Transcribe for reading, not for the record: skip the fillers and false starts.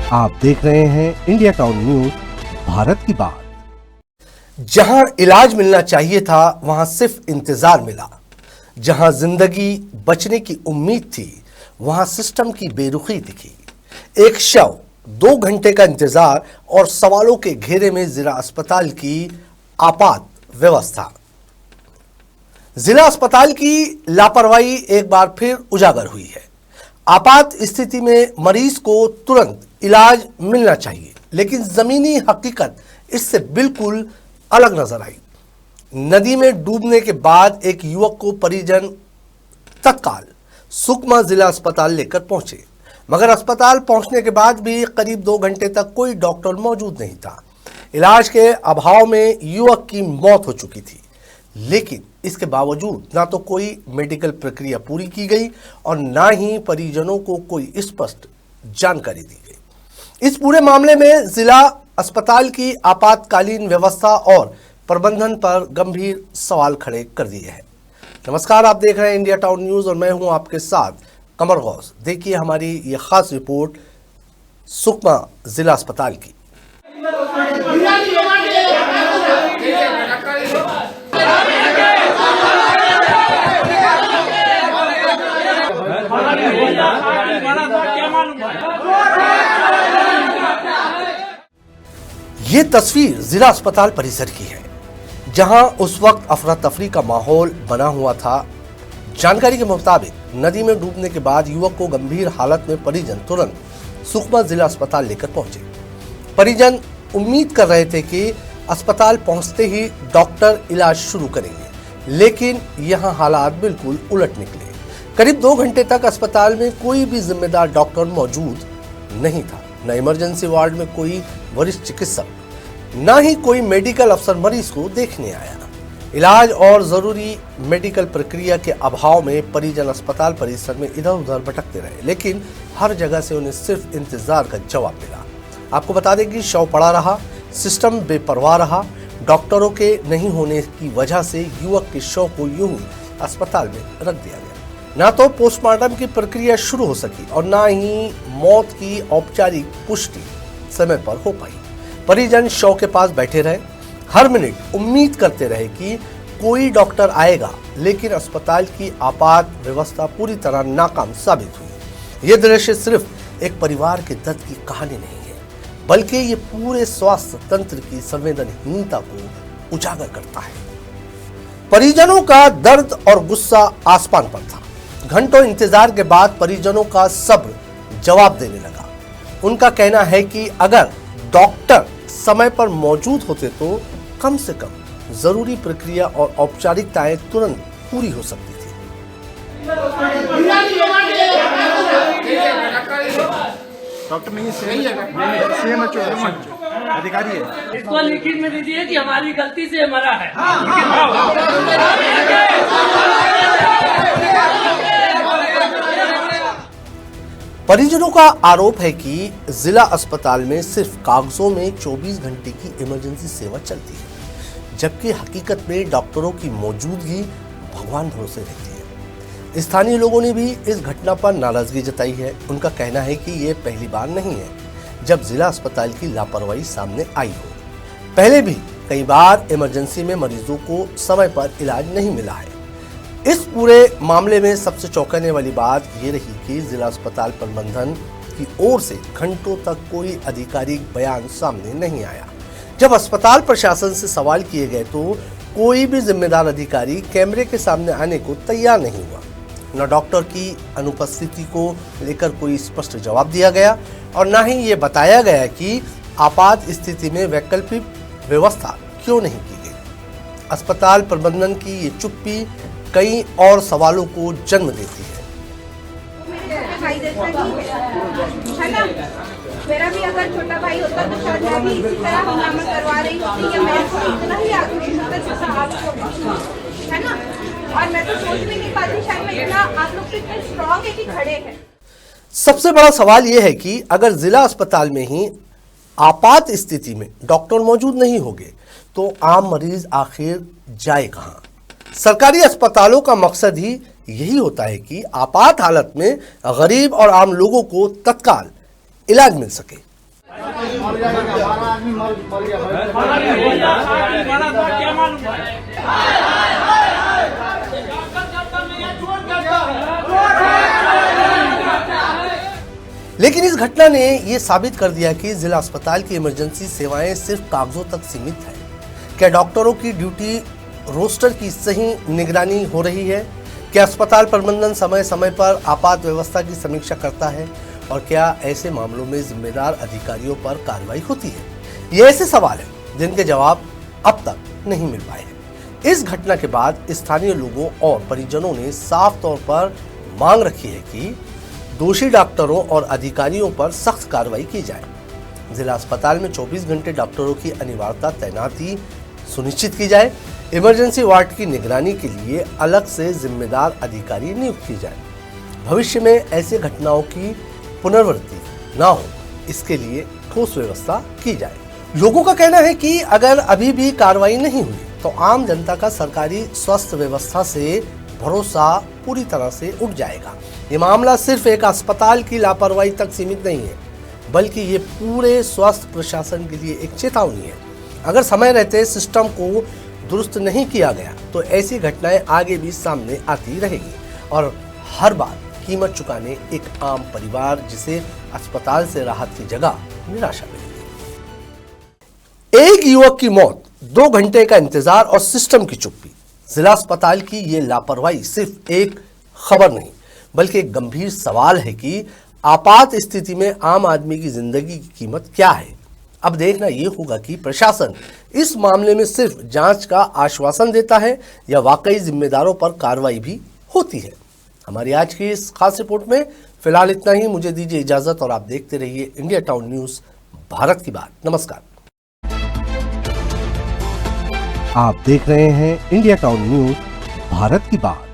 आप देख रहे हैं इंडिया टाउन न्यूज, भारत की बात। जहां इलाज मिलना चाहिए था वहां सिर्फ इंतजार मिला। जहां जिंदगी बचने की उम्मीद थी वहां सिस्टम की बेरुखी दिखी। एक शव, 2 घंटे का इंतजार और सवालों के घेरे में जिला अस्पताल की आपात व्यवस्था। जिला अस्पताल की लापरवाही एक बार फिर उजागर हुई है। आपात स्थिति में मरीज को तुरंत इलाज मिलना चाहिए, लेकिन जमीनी हकीकत इससे बिल्कुल अलग नजर आई। नदी में डूबने के बाद एक युवक को परिजन तत्काल सुकमा जिला अस्पताल लेकर पहुंचे, मगर अस्पताल पहुंचने के बाद भी करीब 2 घंटे तक कोई डॉक्टर मौजूद नहीं था। इलाज के अभाव में युवक की मौत हो चुकी थी, लेकिन इसके बावजूद ना तो कोई मेडिकल प्रक्रिया पूरी की गई और ना ही परिजनों को कोई स्पष्ट जानकारी दी गई। इस पूरे मामले में जिला अस्पताल की आपातकालीन व्यवस्था और प्रबंधन पर गंभीर सवाल खड़े कर दिए हैं। नमस्कार, आप देख रहे हैं इंडिया टाउन न्यूज और मैं हूं आपके साथ कमर गौस। देखिए हमारी ये खास रिपोर्ट सुकमा जिला अस्पताल की। ये तस्वीर जिला अस्पताल परिसर की है, जहां उस वक्त अफरा तफरी का माहौल बना हुआ था। जानकारी के मुताबिक नदी में डूबने के बाद युवक को गंभीर हालत में परिजन तुरंत सुकमा जिला अस्पताल लेकर पहुंचे। परिजन उम्मीद कर रहे थे कि अस्पताल पहुंचते ही डॉक्टर इलाज शुरू करेंगे, लेकिन यहां हालात बिल्कुल उलट निकले। करीब 2 घंटे तक अस्पताल में कोई भी जिम्मेदार डॉक्टर मौजूद नहीं था। न इमरजेंसी वार्ड में कोई वरिष्ठ चिकित्सक, न ही कोई मेडिकल अफसर मरीज को देखने आया। इलाज और जरूरी मेडिकल प्रक्रिया के अभाव में परिजन अस्पताल परिसर में इधर उधर भटकते रहे, लेकिन हर जगह से उन्हें सिर्फ इंतजार का जवाब मिला। आपको बता दें कि शव पड़ा रहा, सिस्टम बेपरवाह रहा। डॉक्टरों के नहीं होने की वजह से युवक के शव को यूं ही अस्पताल में रख दिया गया। ना तो पोस्टमार्टम की प्रक्रिया शुरू हो सकी और ना ही मौत की औपचारिक पुष्टि समय पर हो पाई। परिजन शव के पास बैठे रहे, हर मिनट उम्मीद करते रहे कि कोई डॉक्टर आएगा, लेकिन अस्पताल की आपात व्यवस्था पूरी तरह नाकाम साबित हुई। ये दृश्य सिर्फ एक परिवार के दर्द की कहानी नहीं है, बल्कि ये पूरे स्वास्थ्य तंत्र की संवेदनहीनता को उजागर करता है। परिजनों का दर्द और गुस्सा आसमान पर था। घंटों इंतजार के बाद परिजनों का सब्र जवाब देने लगा। उनका कहना है कि अगर डॉक्टर समय पर मौजूद होते तो कम से कम जरूरी प्रक्रिया और औपचारिकताएं तुरंत पूरी हो सकती थी। डॉक्टर नहीं सीएमएचओ अधिकारी है। इसको लिखित में दीजिए कि हमारी गलती से मरा है। परिजनों का आरोप है कि जिला अस्पताल में सिर्फ कागजों में 24 घंटे की इमरजेंसी सेवा चलती है, जबकि हकीकत में डॉक्टरों की मौजूदगी भगवान भरोसे रहती है। स्थानीय लोगों ने भी इस घटना पर नाराजगी जताई है। उनका कहना है कि ये पहली बार नहीं है जब जिला अस्पताल की लापरवाही सामने आई हो। पहले भी कई बार इमरजेंसी में मरीजों को समय पर इलाज नहीं मिला है। इस पूरे मामले में सबसे चौंकाने वाली बात ये रही कि जिला अस्पताल प्रबंधन की ओर से घंटों तक कोई आधिकारिक बयान सामने नहीं आया। जब अस्पताल प्रशासन से सवाल किए गए तो कोई भी जिम्मेदार अधिकारी कैमरे के सामने आने को तैयार नहीं हुआ। न डॉक्टर की अनुपस्थिति को लेकर कोई स्पष्ट जवाब दिया गया और न ही ये बताया गया कि आपात स्थिति में वैकल्पिक व्यवस्था क्यों नहीं की गई। अस्पताल प्रबंधन की ये चुप्पी कई और सवालों को जन्म देती है। है ना? मेरा भी अगर छोटा भाई होता तो शायद मैं भी इसी तरह हंगामा करवा रही होती या मैं इतना ही आक्रोश होता जैसा आपको, है ना? और मैं तो सोच भी नहीं पाती शायद मैं इतना, आप लोग तो इतने स्ट्रॉन्ग है कि खड़े हैं। सबसे बड़ा सवाल यह है कि अगर जिला अस्पताल में ही आपात स्थिति में डॉक्टर मौजूद नहीं होंगे तो आम मरीज आखिर जाए कहां? सरकारी अस्पतालों का मकसद ही यही होता है कि आपात हालत में गरीब और आम लोगों को तत्काल इलाज मिल सके। हमारा आदमी मर गया क्या मालूम लेकिन इस घटना ने यह साबित कर दिया कि जिला अस्पताल की इमरजेंसी सेवाएं सिर्फ कागजों तक सीमित है। क्या डॉक्टरों की ड्यूटी रोस्टर की सही निगरानी हो रही है? क्या अस्पताल प्रबंधन समय समय पर आपात व्यवस्था की समीक्षा करता है? और क्या ऐसे मामलों में जिम्मेदार अधिकारियों पर कार्रवाई होती है? ये ऐसे सवाल हैं जिनके जवाब अब तक नहीं मिल पाए हैं। इस घटना के बाद स्थानीय लोगों और परिजनों ने साफ तौर पर मांग रखी है कि दोषी डॉक्टरों और अधिकारियों पर सख्त कार्रवाई की जाए। जिला अस्पताल में 24 घंटे डॉक्टरों की अनिवार्यता तैनाती सुनिश्चित की जाए। इमरजेंसी वार्ड की निगरानी के लिए अलग से जिम्मेदार अधिकारी नियुक्त की जाए। भविष्य में ऐसी घटनाओं की पुनरावृत्ति ना हो, इसके लिए ठोस व्यवस्था की जाए। लोगों का कहना है कि अगर अभी भी कार्रवाई नहीं हुई तो आम जनता का सरकारी स्वास्थ्य व्यवस्था से भरोसा पूरी तरह से उठ जाएगा। ये मामला सिर्फ एक अस्पताल की लापरवाही तक सीमित नहीं है, बल्कि ये पूरे स्वास्थ्य प्रशासन के लिए एक चेतावनी है। अगर समय रहते सिस्टम को दुरुस्त नहीं किया गया तो ऐसी घटनाएं आगे भी सामने आती रहेगी और हर बार कीमत चुकाने एक आम परिवार जिसे अस्पताल से राहत की जगह निराशा मिलेगी। एक युवक की मौत, 2 घंटे का इंतजार और सिस्टम की चुप्पी। जिला अस्पताल की ये लापरवाही सिर्फ एक खबर नहीं, बल्कि एक गंभीर सवाल है कि आपात स्थिति में आम आदमी की जिंदगी की कीमत क्या है। अब देखना यह होगा कि प्रशासन इस मामले में सिर्फ जांच का आश्वासन देता है या वाकई जिम्मेदारों पर कार्रवाई भी होती है। हमारी आज की इस खास रिपोर्ट में फिलहाल इतना ही। मुझे दीजिए इजाजत और आप देखते रहिए इंडिया टाउन न्यूज, भारत की बात। नमस्कार। आप देख रहे हैं इंडिया टाउन न्यूज, भारत की बात।